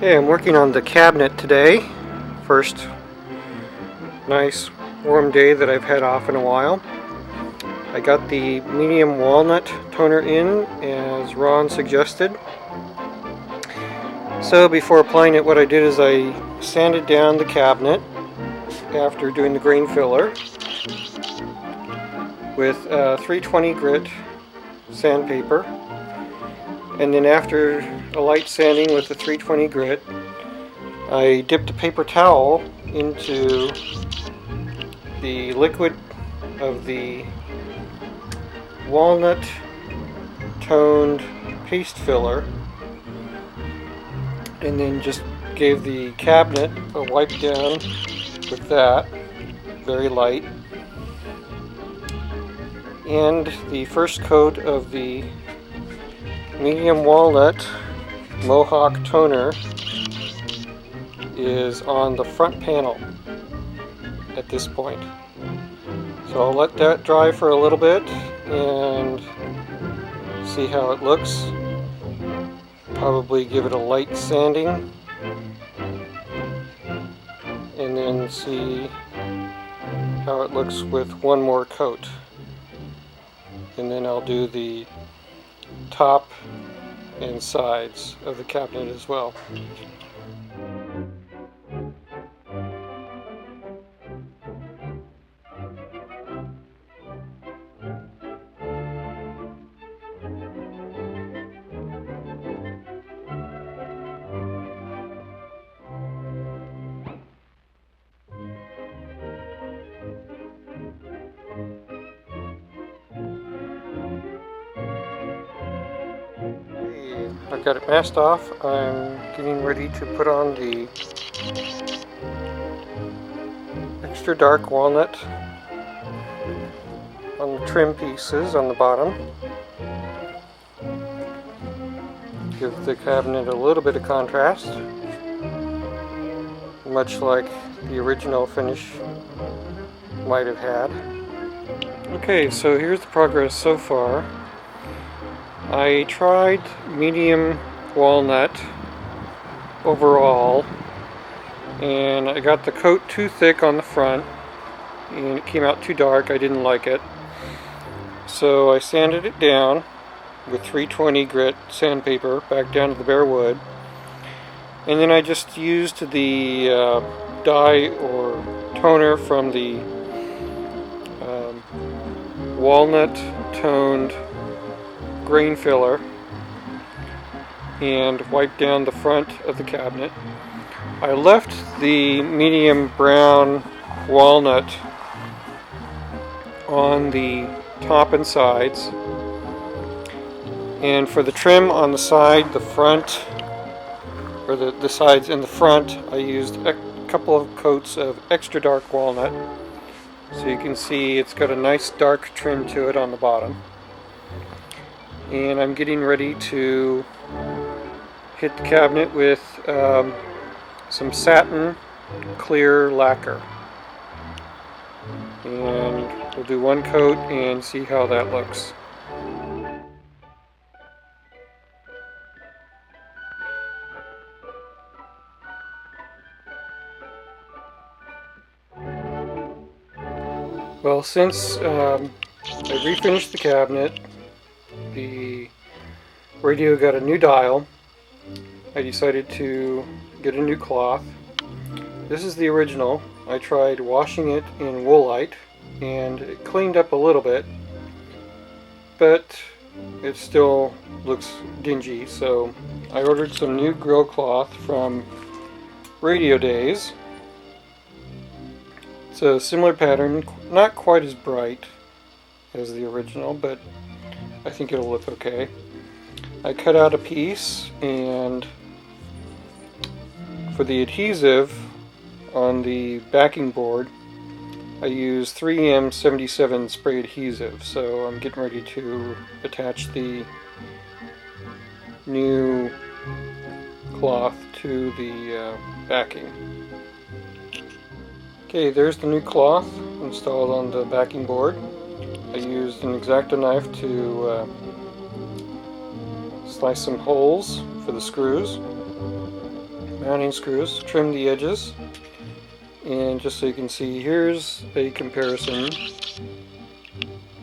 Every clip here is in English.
Okay, I'm working on the cabinet today. First nice warm day that I've had off in a while. I got the medium walnut toner in as Ron suggested. So before applying it, what I did is I sanded down the cabinet after doing the grain filler with 320 grit sandpaper. And then after a light sanding with the 320 grit, I dipped a paper towel into the liquid of the walnut toned paste filler, and then just gave the cabinet a wipe down with that, very light. And the first coat of the medium walnut Mohawk toner is on the front panel at this point. So I'll let that dry for a little bit and see how it looks. Probably give it a light sanding and then see how it looks with one more coat. And then I'll do the top and sides of the cabinet as well. I've got it masked off. I'm getting ready to put on the extra dark walnut on the trim pieces on the bottom. Give the cabinet a little bit of contrast, much like the original finish might have had. Okay, so here's the progress so far. I tried medium walnut overall, and I got the coat too thick on the front and it came out too dark. I didn't like it, so I sanded it down with 320 grit sandpaper back down to the bare wood, and then I just used the dye or toner from the walnut toned grain filler and wiped down the front of the cabinet. I left the medium brown walnut on the top and sides, and for the trim on the side, the front, or the sides and the front, I used a couple of coats of extra dark walnut, so you can see it's got a nice dark trim to it on the bottom. And I'm getting ready to hit the cabinet with some satin clear lacquer, and we'll do one coat and see how that looks. Well, since I refinished the cabinet, the radio got a new dial, I decided to get a new cloth. This is the original. I tried washing it in Woolite and it cleaned up a little bit, but it still looks dingy, so I ordered some new grill cloth from Radio Days. It's a similar pattern, not quite as bright as the original, but I think it'll look okay. I cut out a piece, and for the adhesive on the backing board I use 3M77 spray adhesive, so I'm getting ready to attach the new cloth to the backing. Okay, there's the new cloth installed on the backing board. I used an X-Acto knife to slice some holes for the screws. mounting screws, trim the edges, and just so you can see, here's a comparison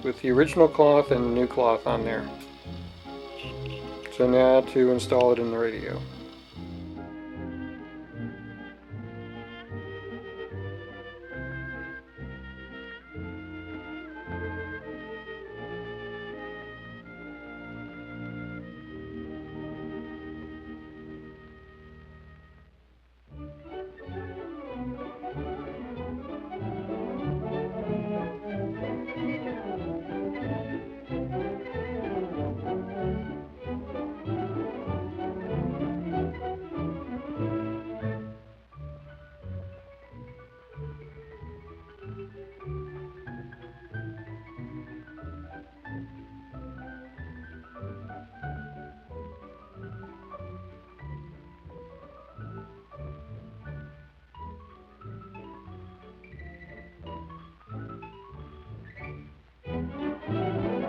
with the original cloth and the new cloth on there. So now to install it in the radio.